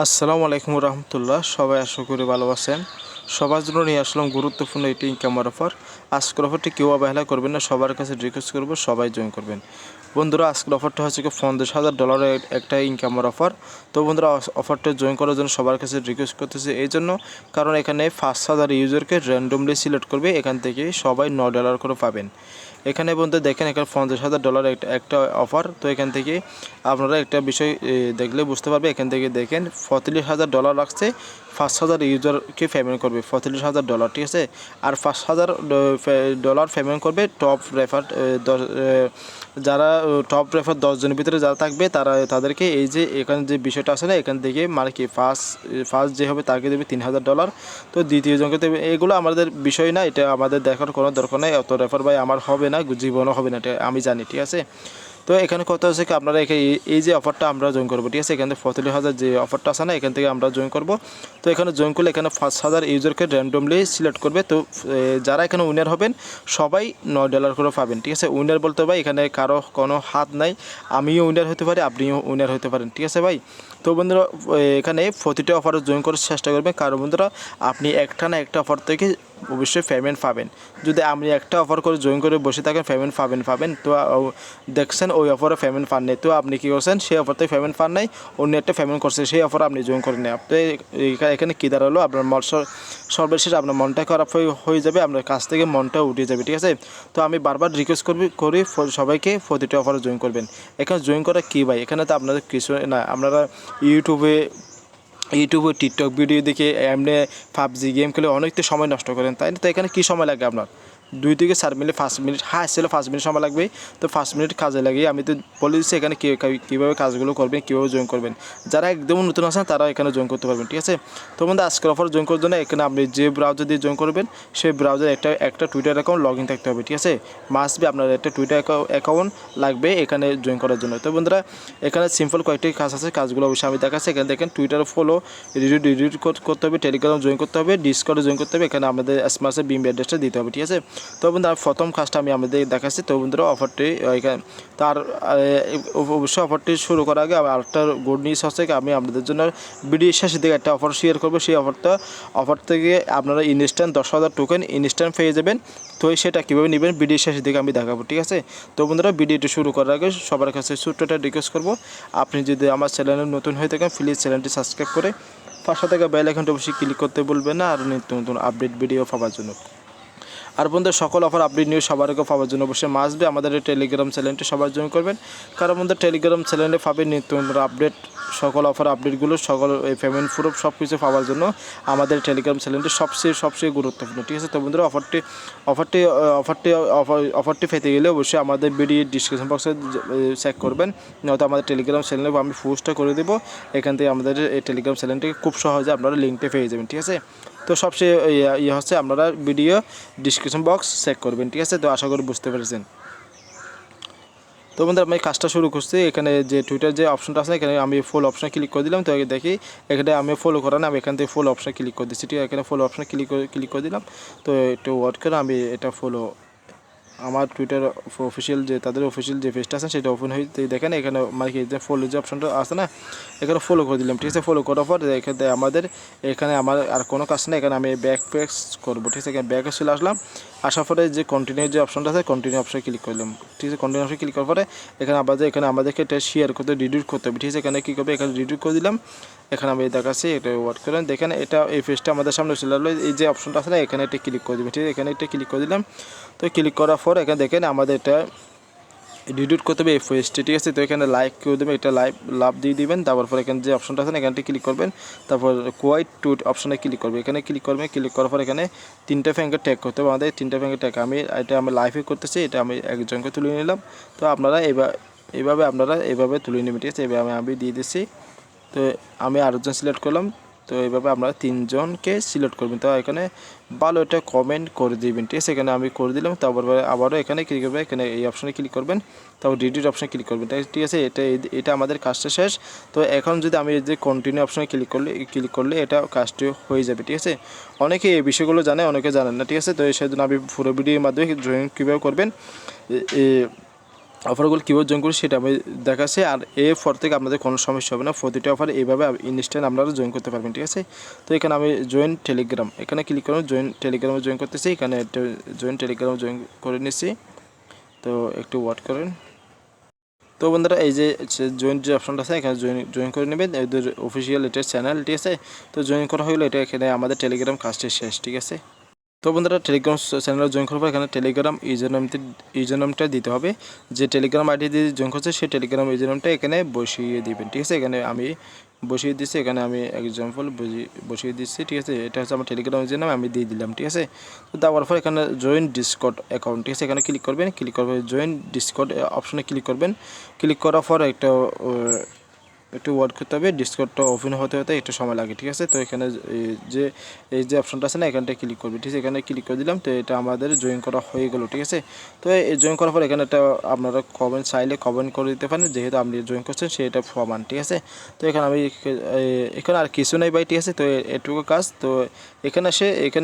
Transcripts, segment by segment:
আসসালামু আলাইকুম রহমতুল্লাহ। সবাই আশা করি ভালো আছেন। সবার জন্য নিয়ে আসলাম গুরুত্বপূর্ণ একটি ইনকামের অফার। আজকের অফারটি কেউ অবহেলা করবেন না, সবার কাছে রিকোয়েস্ট করবো সবাই জয়েন করবেন। বন্ধুরা, আজকের অফারটা হচ্ছে কি $50,000 একটা ইনকামের অফার। তো বন্ধুরা, অফারটা জয়েন করার জন্য সবার কাছে রিকোয়েস্ট করতেছি এই জন্য, কারণ এখানে 5,000 ইউজারকে র্যান্ডমলি সিলেক্ট করবে, এখান থেকে সবাই $9 করে পাবেন। এখানে বন্ধু দেখেন, এখানে $50,000 একটা অফার। তো এখান থেকে আপনারা একটা বিষয় দেখলে বুঝতে পারবে। এখান থেকে দেখেন $35,000 রাখছে, 5,000 ইউজারকে পেমেন্ট করবে $35,000, ঠিক আছে। আর $5,000 পেমেন্ট করবে টপ রেফার, যারা টপ রেফার 10 জনের ভিতরে যারা থাকবে তাদেরকে এই যে এখানে যে বিষয়টা আছে না, এখান থেকে মানে কি ফার্স্ট যে হবে তাকে দেবে $3,000। তো দ্বিতীয় জনকে দেবে। এগুলো আমাদের বিষয় না, এটা আমাদের দেখার কোনো দরকার নেই। অত রেফার ভাই আমার হবে না, জীবনও হবে না, এটা আমি জানি, ঠিক আছে। তো এখানে কত আছে কি, আপনারা এই যে অফারটা আমরা জয়েন করবো, ঠিক আছে। এখানে 45,000 যে অফারটা আছে না, এখান থেকে আমরা জয়েন করবো। তো এখানে জয়েন করলে এখানে 5,000 ইউজারকে র্যান্ডমলি সিলেক্ট করবে। তো যারা এখানে উইনার হবেন সবাই $9 করে পাবেন, ঠিক আছে। উইনার বলতে ভাই এখানে কারো কোনো হাত নাই, আমিও উইনার হতে পারি, আপনিও উইনার হতে পারেন, ঠিক আছে ভাই। তো বন্ধুরা, এখানে প্রতিটা অফারে জয়েন করার চেষ্টা করবেন, কারণ বন্ধুরা আপনি একটা না একটা অফার থেকে অবশ্যই পেমেন্ট পাবেন। যদি আপনি একটা অফার করে জয়েন করে বসে থাকেন পেমেন্ট পাবেন, তো দেখছেন ওই অফারে পেমেন্ট পান নাই, তো আপনি কী করছেন, সেই অফার থেকে পেমেন্ট পান নাই, অন্য একটা পেমেন্ট করছে, সেই অফারে আপনি জয়েন করেন না। তো এখানে কী দাঁড়ালো, আপনার সর্বশেষ আপনার মনটা খারাপ হয়ে যাবে, আপনার কাছ থেকে মনটা উঠে যাবে, ঠিক আছে। তো আমি বারবার রিকোয়েস্ট করি সবাইকে প্রতিটা অফারে জয়েন করবেন। এখানে জয়েন করা কী ভাই, এখানে তো আপনাদের কিছু না, আপনারা ইউটিউবে টিকটক ভিডিও দেখে এমনি পাবজি গেম খেলে অনেক তো সময় নষ্ট করেন, তাই না। তো এখানে কী সময় লাগে আপনার 2 থেকে 4 মিনিট, 5 মিনিট, হ্যাঁ ছিল 5 মিনিট সময় লাগবে। তো 5 মিনিট কাজে লাগিয়ে আমি তো বলে দিচ্ছি এখানে কীভাবে কাজগুলো করবেন, কীভাবে জয়েন করবেন। যারা একদম নতুন আছেন তারা এখানে জয়েন করতে পারবেন, ঠিক আছে। তো বন্ধু, আজকের অফার জয়েন করার জন্য এখানে আপনি যে ব্রাউজার দিয়ে জয়েন করবেন সেই ব্রাউজার একটা টুইটার অ্যাকাউন্ট লগ ইন থাকতে হবে, ঠিক আছে। মাস্ট বি আপনার একটা টুইটার অ্যাকাউন্ট লাগবে এখানে জয়েন করার জন্য। তো বন্ধুরা, এখানে সিম্পল কয়েকটি কাজ আছে, কাজগুলো অবশ্যই আমি দেখাচ্ছি। এখানে দেখেন টুইটারে ফলো, রিডিট করতে হবে, টেলিগ্রাম জয়েন করতে হবে, ডিসকর্ডে জয়েন করতে হবে। এখানে আমাদের স্মার্টসের বিম অ্যাড্রেসটা দিতে হবে, ঠিক আছে। তো বন্ধুরা, প্রথম কাজটা আমি আমাদের দেখাচ্ছি। তো বন্ধুরা, অফারটি এখানে তার অবশ্যই অফারটি শুরু করার আগে আরেকটা গুড নিউজ হচ্ছে, আমি আপনাদের জন্য ভিডিও শেষের দিকে একটা অফার শেয়ার করবো। সেই অফার থেকে আপনারা ইনস্ট্যান্ট 10,000 টোকেন ইনস্ট্যান্ট পেয়ে যাবেন। তো সেটা কীভাবে নেবেন ভিডিও শেষের দিকে আমি দেখাবো, ঠিক আছে। তো বন্ধুরা, ভিডিওটি শুরু করার আগে সবার কাছে ছোট্ট একটা রিকোয়েস্ট করবো, আপনি যদি আমার চ্যানেলে নতুন হয়ে থাকেন প্লিজ চ্যানেলটি সাবস্ক্রাইব করে পাশে থাকা বেল আইকনটা অবশ্যই ক্লিক করতে ভুলবেন না, আর নিত্য নতুন আপডেট ভিডিও পাওয়ার জন্য। আর বন্ধুরা, সকল অফার আপডেট নিউজ সবার আগে পাওয়ার জন্য অবশ্যই মাস্ট বি আমাদের এই টেলিগ্রাম চ্যানেলটি সবাই জয়েন করবেন, কারণ বন্ধুরা টেলিগ্রাম চ্যানেলে পাবেন নিত্য নতুন আপডেট, সকল অফার আপডেটগুলো, সকল পেমেন্ট প্রুফ সব কিছু পাওয়ার জন্য আমাদের টেলিগ্রাম চ্যানেলটি সবচেয়ে গুরুত্বপূর্ণ, ঠিক আছে। তো বন্ধুরা, অফারটি পেতে গেলে অবশ্যই আমাদের ভিডিও ডিসক্রিপশন বক্সে চেক করবেন, নয়তো আমাদের টেলিগ্রাম চ্যানেলে আমি পোস্টটা করে দেবো। এখান থেকে আমাদের এই টেলিগ্রাম চ্যানেলটি খুব সহজে আপনারা লিঙ্কটা পেয়ে যাবেন, ঠিক আছে। তো সবচেয়ে হচ্ছে আপনারা ভিডিও ডিসক্রিপশন বক্স চেক করবেন, ঠিক আছে। তো আশা করি বুঝতে পেরেছেন। তো বন্ধুরা, আমি কাজটা শুরু করছি। এখানে যে টুইটার যে অপশনটা আছে এখানে আমি ফুল অপশনে ক্লিক করে দিলাম। তো দেখি এখানে আমি ফলো করা না, আমি এখান থেকে ফুল অপশনে ক্লিক করে দিচ্ছি, ঠিক আছে। এখানে ফুল অপশনে ক্লিক করে দিলাম। তো একটু ওয়ার্ক করে আমি এটা ফলো, আমার টুইটার অফিসিয়াল যে তাদের অফিসিয়াল যে পেজটা আছে সেটা ওপেন হয়ে দেখেন, এখানে মানে কি যে ফলো যে অপশনটা আছে না, এখানে ফলো করে দিলাম, ঠিক আছে। ফলো করার পর এখানে আমার আর কোনো কাজ নেই, এখানে আমি ব্যাক পেজ করবো, ঠিক আছে। এখানে ব্যাকে চলে আসলাম, আসার পরে যে কন্টিনিউ যে অপশনটা আছে কন্টিনিউ অপশনে ক্লিক করলাম, ঠিক আছে। কন্টিনিউ অপশনে ক্লিক করার পরে এখানে আমাদেরকে এটা শেয়ার করতে রিডিউট করতে হবে, ঠিক আছে। এখানে কী করবে, এখানে রিডিউট করে দিলাম। এখানে আমি দেখাচ্ছি, এটা ওয়ার্ক করেন, দেখেন এটা এই পেজটা আমাদের সামনে চলে আসলো। এই যে অপশনটা আছে না এখানে এটা ক্লিক করে দেবেন, ঠিক আছে। এখানে এটা ক্লিক করে দিলাম। তো ক্লিক করার পর এখানে দেখেন আমাদের এটা ডিলিট করতে হবে এই পেজটি, ঠিক আছে। তো এখানে লাইক করে দেবেন, এটা লাভ দিয়ে দিবেন। তারপর এখানে যে অপশনটা আছে এখানটি ক্লিক করবেন, তারপর কোয়াইট টুইট অপশনে ক্লিক করবে, এখানে ক্লিক করার পর এখানে 3টা ফিঙ্গার ট্যাগ করতে হবে আমাদের, 3টা ফিঙ্গার ট্যাগ আমি লাইভে করতেছি, এটা আমি একজনকে তুলে নিলাম। তো আপনারা এইভাবে তুলে নেবেন, ঠিক আছে। এভাবে আমি দিয়ে দিচ্ছি। তো আমি আরেকজন সিলেক্ট করলাম। তো এইভাবে আপনারা 3 জনকে সিলেক্ট করবেন। তো এখানে ভালো একটা কমেন্ট করে দিবেন, ঠিক আছে। এখানে আমি করে দিলাম। তারপরে আবারও এখানে ক্লিক করবেন, এখানে এই অপশনে ক্লিক করবেন, তারপর ডিলিট অপশনে ক্লিক করবেন, ঠিক আছে। এটা আমাদের কাজটা শেষ। তো এখন যদি আমি যে কন্টিনিউ অপশনে ক্লিক করলে এটা কাজটি হয়ে যাবে, ঠিক আছে। অনেকে এই বিষয়গুলো জানে, অনেকে জানেন না, ঠিক আছে। তো সেজন্য আমি পুরো ভিডিওর মাধ্যমে জয়েন কীভাবে করবেন অফারগুলো কীভাবে জয়েন করি সেটা আমি দেখাচ্ছি। আর এরপর থেকে আপনাদের কোনো সমস্যা হবে না, প্রতিটা অফার এইভাবে ইনস্ট্যান্ট আপনারা জয়েন করতে পারবেন, ঠিক আছে। তো এখানে আমি জয়েন টেলিগ্রাম এখানে ক্লিক করুন, জয়েন টেলিগ্রামে জয়েন করতেছি, এখানে একটা জয়েন টেলিগ্রামে জয়েন করে নিচ্ছি। তো একটু ওয়েট করেন। তো বন্ধুরা এই যে জয়েন যে অপশনটা আছে এখানে জয়েন করে নেবেন, এদের অফিসিয়াল এটা চ্যানেল, ঠিক আছে। তো জয়েন করা হলো, এটা এখানে আমাদের টেলিগ্রাম কাজটি শেষ, ঠিক আছে। তো বন্ধুরা টেলিগ্রাম চ্যানেলে জয়েন করার পর এখানে টেলিগ্রাম ইউজার নামটা দিতে হবে। যে টেলিগ্রাম আইডি দিয়ে জয়েন করছে সেই টেলিগ্রাম ইউজার নামটা এখানে বসিয়ে দিবেন, ঠিক আছে। এখানে আমি বসিয়ে দিচ্ছি, এখানে আমি এক্সাম্পল বসিয়ে দিচ্ছি, ঠিক আছে। এটা হচ্ছে আমার টেলিগ্রাম ইউজার নাম, আমি দিয়ে দিলাম, ঠিক আছে। তো দেওয়ার পর এখানে জয়েন ডিসকর্ড অ্যাকাউন্ট, ঠিক আছে, এখানে ক্লিক করবেন। ক্লিক করবেন জয়েন ডিসকর্ড অপশনে ক্লিক করবেন। ক্লিক করার পর একটু ওয়ার্ক করতে হবে, ডিসকর্ডটা ওপেন হতে হতে একটু সময় লাগে, ঠিক আছে। তো এখানে এই যে অপশনটা আছে না এখানটা ক্লিক করবে, ঠিক আছে। এখানে ক্লিক করে দিলাম, তো এটা আমাদের জয়েন করা হয়ে গেল, ঠিক আছে। তো এই জয়েন করার পর এখানে একটা আপনারা চাইলে কমেন্ট করে দিতে পারেন, যেহেতু আপনি জয়েন করছেন সেটা প্রমাণ, ঠিক আছে। তো এখানে আমি এখানে আর কিছু নেই ভাই, ঠিক আছে। তো এটুকু কাজ। তো এখানে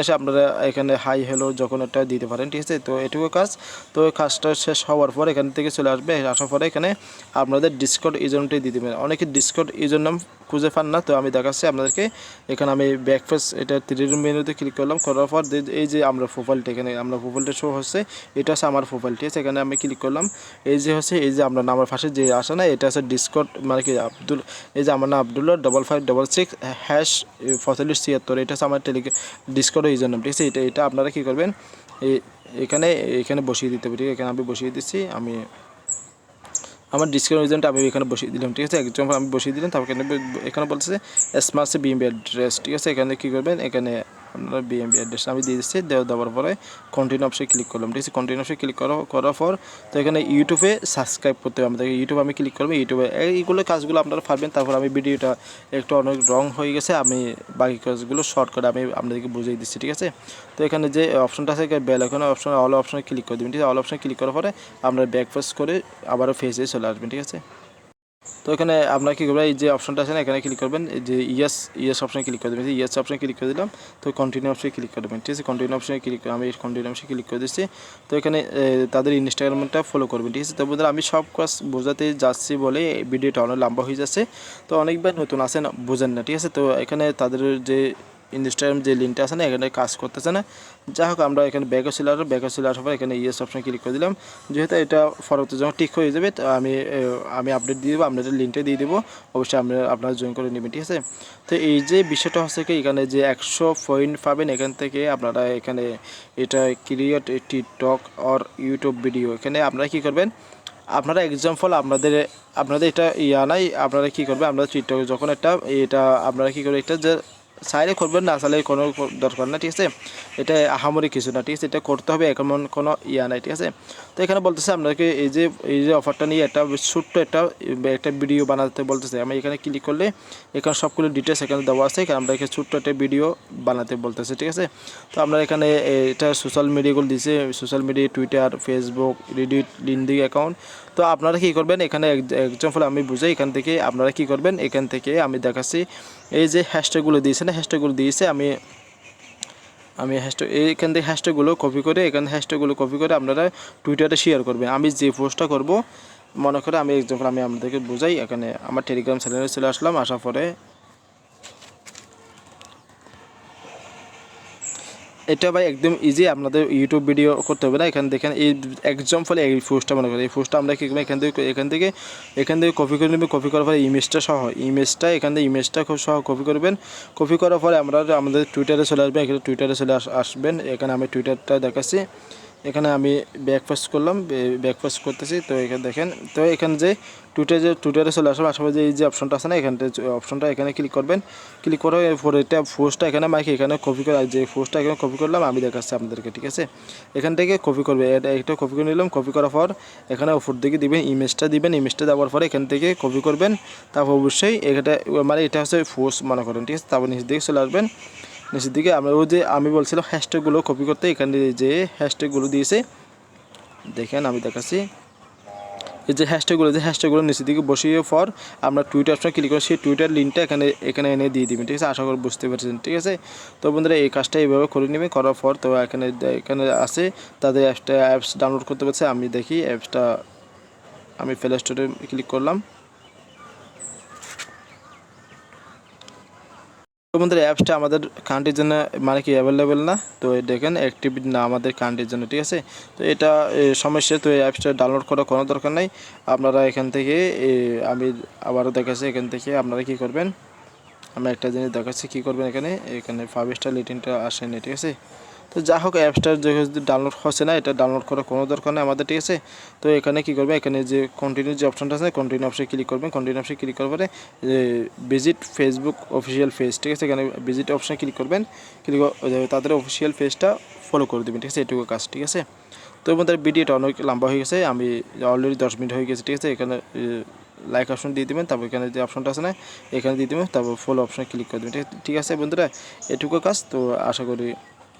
এসে আপনারা এখানে হাই হ্যালো যখন একটা দিতে পারেন, ঠিক আছে। তো এটুকু কাজ। তো কাজটা শেষ হওয়ার পর এখান থেকে চলে আসবে, আসার পরে এখানে আপনাদের ডিসকর্ড ইউজারনেমটাই দিয়ে দেবেন। অনেকে ডিসকর্ড ইউজার নাম খুঁজে পান না, তো আমি দেখাচ্ছি আপনাদেরকে। এখানে আমি ব্যাকফেস এটা 3 মেনুতে ক্লিক করলাম, করার পর এই যে আমরা প্রোফাইলটা এখানে আমরা প্রোফাইলটা শো হচ্ছে, এটা হচ্ছে আমার প্রোফাইল, ঠিক আছে। এখানে আমি ক্লিক করলাম, এই যে হচ্ছে এই যে আমরা নামের পাশে যে আসে না এটা হচ্ছে ডিসকর্ড মানে কি এই যে আমার নাম আব্দুল্লাহ 5566 হ্যাশ 4576, এটা হচ্ছে আমার ডিসকর্ড ইউজার নাম, ঠিক আছে। এটা আপনারা কী করবেন, এখানে বসিয়ে দিতে হবে, ঠিক আছে। এখানে আমি বসিয়ে দিচ্ছি, আমি আমার ডিসকাউন্ট রিজনটা আমি এখানে বসিয়ে দিলাম, ঠিক আছে। একদম আমি বসিয়ে দিলাম, তারপর এখানে বলছে স্মার্ট বিএমবি অ্যাড্রেস, ঠিক আছে। এখানে কী করবেন, এখানে আপনারা বিএমবি অ্যাড্রেস আমি দিয়ে দিচ্ছি, দেওয়ার পরে কন্টিনিউ অপশনে ক্লিক করলাম, ঠিক আছে। কন্টিনিউ অপশনে ক্লিক করার পর তো এখানে ইউটিউবে সাবস্ক্রাইব করতে হবে আমাদের, ইউটিউবে আমি ক্লিক করবো, ইউটিউবে এইগুলো কাজগুলো আপনারা পারবেন। তারপর আমি ভিডিওটা একটু অনেক রং হয়ে গেছে, আমি বাকি কাজগুলো শর্ট করে আমি আপনাদেরকে বুঝিয়ে দিচ্ছি, ঠিক আছে। তো এখানে যে অপশনটা আছে বেল এখন অপশন অল অপশনে ক্লিক করে দেবেন, ঠিক আছে। অল অপশনে ক্লিক করার পরে আপনারা ব্যাকফেস করে আবারও ফেসে চলে আসবেন, ঠিক আছে। তো এখানে আপনার কী করবেন, এই যে অপশনটা আছে না এখানে ক্লিক করবেন, এই যে ইয়েস অপশনে ক্লিক করে দেবেন, ইয়েস অপশনে ক্লিক করে দিলাম। তো কন্টিনিউ অপশনে ক্লিক করে দেবেন, ঠিক আছে। কন্টিনিউ অপশনে আমি কন্টিনিউ অপশনে ক্লিক করে দিচ্ছি। তো এখানে তাদের ইনস্টাগ্রামটা ফলো করবেন, ঠিক আছে। তো বন্ধুরা আমি সব কাজ বোঝাতে যাচ্ছি বলে ভিডিওটা অনেক লম্বা হয়ে যাচ্ছে, তো অনেকবার নতুন আসেন বোঝেন না, ঠিক আছে। তো এখানে তাদের যে ইনস্টাগ্রাম যে লিঙ্কটা আছে না এখানে কাজ করতেছে না, যাই হোক আমরা এখানে ব্যাকে চলে আসার পর এখানে ইয়েস অপশনে ক্লিক করে দিলাম। যেহেতু এটা পরবর্তী যখন ঠিক হয়ে যাবে তো আমি আপডেট দিয়ে দেবো, আপনাদের লিঙ্কটা দিয়ে দেবো, অবশ্যই আপনারা জয়েন করে নেবেন, ঠিক আছে। তো এই যে বিষয়টা হচ্ছে কি, এখানে যে 100 পয়েন্ট পাবেন এখান থেকে আপনারা, এখানে এটা create TikTok or YouTube video, এখানে আপনারা কী করবেন, আপনারা এক্সাম্পল আপনাদের এটা নাই, আপনারা কী করবেন, আপনারা টিকটক যখন এটা আপনারা কী করবেন, এটা যে চাইলে করবেন না চাইলে কোনো দরকার না, ঠিক আছে। এটা আহামরি কিছু না, ঠিক আছে। এটা করতে হবে এমন কোনো নাই, ঠিক আছে। তো এখানে বলতেছে আপনাকে এই যে অফারটা নিয়ে একটা ছোট্ট একটা ভিডিও বানাতে বলতেছে। আমি এখানে ক্লিক করলে এখানে সবগুলো ডিটেলস এখানে দেওয়া আছে, এখানে আমরা এখানে ছোট্ট একটা ভিডিও বানাতে বলতেছে, ঠিক আছে। তো আমরা এখানে এটা সোশ্যাল মিডিয়াগুলো দিয়েছে, social media Twitter, Facebook, Reddit, LinkedIn account. তো আপনারা কী করবেন, এখানে এক্সাম্পল আমি বুঝাই, এখান থেকে আপনারা কী করবেন, এখান থেকে আমি দেখাচ্ছি এই যে হ্যাশট্যাগুলো দিয়েছে না, হ্যাশট্যাগুলো দিয়েছে, আমি এইখান থেকে হ্যাশট্যাগুলো কপি করে আপনারা টুইটারে শেয়ার করবেন। আমি যে পোস্টটা করব, মনে করে আমি এক্সাম্পল আমি আপনাদেরকে বুঝাই, এখানে আমার টেলিগ্রাম চ্যানেলে চলে আসলাম, আসার পরে এটা ভাই একদম ইজি, আপনাদের ইউটিউব ভিডিও করতে হবে না। এখানে দেখেন এই এক্সাম্পল এই পোস্টটা মনে করেন, এই পোস্টটা আমরা কী করবো, এখান থেকে কপি করে নেবেন, কপি করার পরে ইমেজটা এখান থেকে ইমেজটা খুব সহ কপি করবেন। কপি করার পরে আমাদের টুইটারে চলে আসবেন, এখানে টুইটারে চলে আসবেন, এখানে আমি টুইটারটা দেখাচ্ছি, এখানে আমি ব্যাকপাস করলাম, ব্যাকপাস করতেছি। তো এখানে দেখেন, তো এখানে যে টুইটারে চলে আসবে, আশেপাশে যে এই যে অপশনটা আছে না অপশনটা এখানে ক্লিক করবেন। ক্লিক করার পরে এটা পোস্টটা এখানে এখানে কপি করে, যে পোস্টটা এখানে কপি করলাম আমি দেখাচ্ছি আপনাদেরকে, ঠিক আছে। এখান থেকে কপি করবে, এটা কপি করে নিলাম। কপি করার পর এখানে উপর দিকে ইমেজটা দেওয়ার পরে এখান থেকে কপি করবেন। তারপর অবশ্যই এটা হচ্ছে পোস্ট মনে করেন, ঠিক আছে। তারপর নিচের দিকে চলে আসবেন, নিচের দিকে আমরা আমি বলছিলাম হ্যাশট্যাগুলো কপি করতে, এখানে যে হ্যাশট্যাগুলো দিয়েছে দেখেন আমি দেখাচ্ছি, এই যে হ্যাশট্যাগুলো নিচের দিকে বসিয়ে পর আমরা টুইটার অপশনে ক্লিক করে সেই টুইটার লিঙ্কটা এখানে এনে দিয়ে দিবেন, ঠিক আছে। আশা করি বুঝতে পারছেন, ঠিক আছে। তো বন্ধুরা এই কাজটা এইভাবে করে নেবেন, করার পর তো এখানে আছে তাদের অ্যাপস ডাউনলোড করতে পারছে, আমি দেখি অ্যাপসটা আমি প্লে স্টোরে ক্লিক করলাম। তো বন্ধুরা অ্যাপসটা আমাদের কান্ট্রির জন্য মানে কি অ্যাভেলেবেল না, তো দেখেন অ্যাক্টিভ না আমাদের কান্ট্রির জন্য, ঠিক আছে। তো এটা সমস্যা, তো এই অ্যাপসটা ডাউনলোড করার কোনো দরকার নাই। আপনারা এখান থেকে আমি আবারও দেখাচ্ছি, এখান থেকে আপনারা কী করবেন, আমি একটা জিনিস দেখাচ্ছি কী করবেন। এখানে 5 স্টার রেটিংটা আসেনি, ঠিক আছে। তো যা হোক অ্যাপসটার যেহেতু ডাউনলোড হচ্ছে না, এটা ডাউনলোড করার কোনো দরকার নেই আমাদের, ঠিক আছে। তো এখানে কী করবে, এখানে যে কন্টিনিউ যে অপশনটা আছে কন্টিনিউ অপশনে ক্লিক করবেন। কন্টিনিউ অপশনে ক্লিক করার পরে ভিজিট ফেসবুক অফিসিয়াল পেজ, ঠিক আছে। এখানে ভিজিট অপশনে ক্লিক করবেন, তাদের অফিসিয়াল পেজটা ফলো করে দেবেন, ঠিক আছে। এটুকু কাজ, ঠিক আছে। তো আমাদের ভিডিওটা অনেক লম্বা হয়ে গেছে, আমি অলরেডি 10 মিনিট হয়ে গেছে, ঠিক আছে। এখানে লাইক অপশন দিয়ে দেবেন, তারপর এখানে যে অপশনটা আছে না এখানে দিয়ে দেবেন, তারপর ফলো অপশনে ক্লিক করে দেবেন, ঠিক আছে বন্ধুরা। এটুকু কাজ। তো আশা করি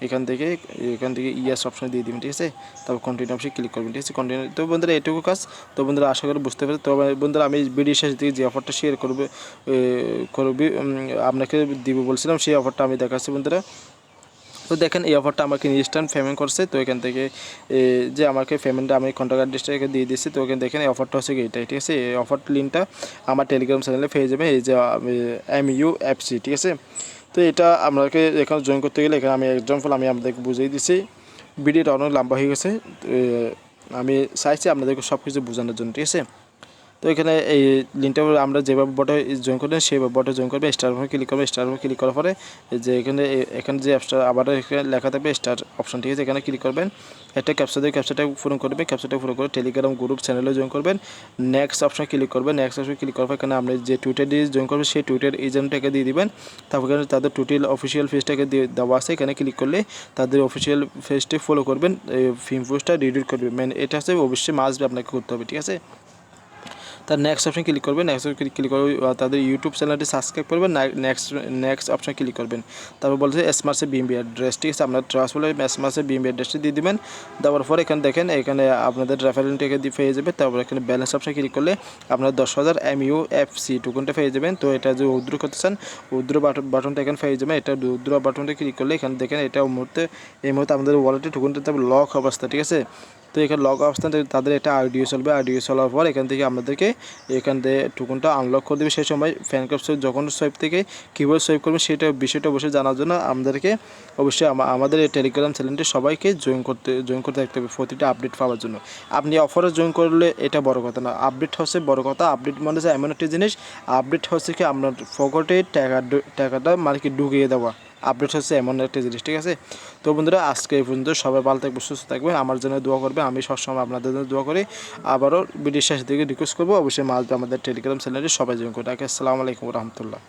এখান থেকে ইয়াস অপশন দিয়ে দিবেন, ঠিক আছে। তারপর কন্টিনিউ অপশনে ক্লিক করবেন, ঠিক আছে। কন্টিনিউ। তো বন্ধুরা এটুকু কাজ। তো বন্ধুরা আশা করি বুঝতে পারে। তো বন্ধুরা আমি ভিডিও শেষ দিকে যে অফারটা শেয়ার করবে আপনাকে দিব বলছিলাম, সেই অফারটা আমি দেখাচ্ছি বন্ধুরা। তো দেখেন এই অফারটা আমাকে ইনস্ট্যান্ট পেমেন্ট করছে। তো এখান থেকে যে আমাকে পেমেন্টটা আমি কন্ট্যাক্ট অ্যাড্রেসটা দিয়ে দিচ্ছি। তো এখানে দেখেন এই অফারটা হচ্ছে এইটাই, ঠিক আছে। এই অফার লিঙ্কটা আমার টেলিগ্রাম চ্যানেলে পেয়ে যাবে, এই যে MUFC, ঠিক আছে। তো এটা আপনাকে এখানে জয়েন করতে গেলে এখানে আমি এক্সাম্পল আমি আপনাদেরকে বুঝিয়ে দিচ্ছি। ভিডিওটা অনেক লম্বা হয়ে গেছে, আমি চাইছি আপনাদেরকে সব কিছু বোঝানোর জন্য, ঠিক আছে। তো এখানে এই লিঙ্কটা আমরা যেভাবে বটে জয়েন করবেন সেইভাবে বটে জয়েন করবে। স্টার উপরে ক্লিক করবে, স্টার উপরে ক্লিক করার পরে যে এখানে যে অ্যাপসটা আবার এখানে লেখা থাকবে স্টার অপশন, ঠিক আছে। এখানে ক্লিক করবেন, একটা ক্যাপচা দিয়ে ক্যাপচাটা পূরণ করবে, ক্যাপচাটা পূরণ করে টেলিগ্রাম গ্রুপ চ্যানেলে জয়েন করবেন। নেক্সট অপশনে ক্লিক করবেন, নেক্সট অপশনে ক্লিক করার পর এখানে আপনি যে টুইটার দিয়ে জয়েন করবেন সেই টুইটার এজেন্টটাকে দিয়ে দিবেন। তারপর এখানে তাদের টুইটার অফিসিয়াল পেজটাকে দিয়ে দেওয়া আছে, এখানে ক্লিক করলে তাদের অফিসিয়াল পেজটি ফলো করবেন, ফিম পোস্টটা রিডিট করবেন। মানে এটা হচ্ছে অবশ্যই মাস্ট আপনাকে করতে হবে, ঠিক আছে। তার নেক্সট অপশন ক্লিক করবেন, নেক্সট অপশন ক্লিক করে তাদের ইউটিউব চ্যানেলটি সাবস্ক্রাইব করবেন। নেক্সট অপশন ক্লিক করবেন। তারপর বলছে এসমার্সের বিএমবি অ্যাড্রেস, ঠিক আছে। আপনার ট্রান্সফার এসমার্সের বিএমবি অ্যাড্রেসটি দিয়ে দেবেন। দেওয়ার পর এখানে দেখেন এখানে আপনাদের রেফারেন্সটাকে দিয়ে পেয়ে যাবে। তারপর এখানে ব্যালেন্স অপশন ক্লিক করলে আপনার 10,000 MUFC টোকনটা পেয়ে যাবেন। তো এটা যে উইথড্র করতে চান উইথড্র বাটনটা এখানে পেয়ে যাবেন। এটা উইথড্র বাটনটা ক্লিক করলে এখানে দেখেন এটা এই মুহূর্তে আমাদের ওয়ালেটে টোকনটা লক অবস্থা, ঠিক আছে। তো এখানে লগ অবস্থান তাদের একটা আইডিও চলবে, আইডিও চলার পর এখান থেকে আপনাদেরকে এখান থেকে টোকনটা আনলক করে দেবে। সেই সময় ফ্যান ক্লাব যখন সোয়াইপ থেকে কীভাবে সোয়াইপ করবেন সেটা বিষয়টা অবশ্যই জানার জন্য আমাদেরকে অবশ্যই আমাদের এই টেলিগ্রাম চ্যানেলটি সবাইকে জয়েন করতে থাকতে হবে প্রতিটা আপডেট পাওয়ার জন্য। আপনি অফারে জয়েন করলে এটা বড় কথা না, আপডেট হচ্ছে বড় কথা। আপডেট মানে হচ্ছে এমন একটি জিনিস, আপডেট হচ্ছে কি আপনার পকেটে টাকাটা মানে কি ঢুকিয়ে দেওয়া, আপডেট হচ্ছে এমন একটা জিনিস, ঠিক আছে। তো বন্ধুরা আজকে এই পর্যন্ত, সবাই ভালো থাকবে, সুস্থ থাকবেন, আমার জন্য দোয়া করবে, আমি সবসময় আপনাদের জন্য দোয়া করি। আবারও ভিডিও শেষ দিকে রিকোয়েস্ট করবো অবশ্যই আমাদের টেলিগ্রাম চ্যানেলে সবাই জয়েন করে রাখে। আসসালামু আলাইকুম রহমতুল্লাহ।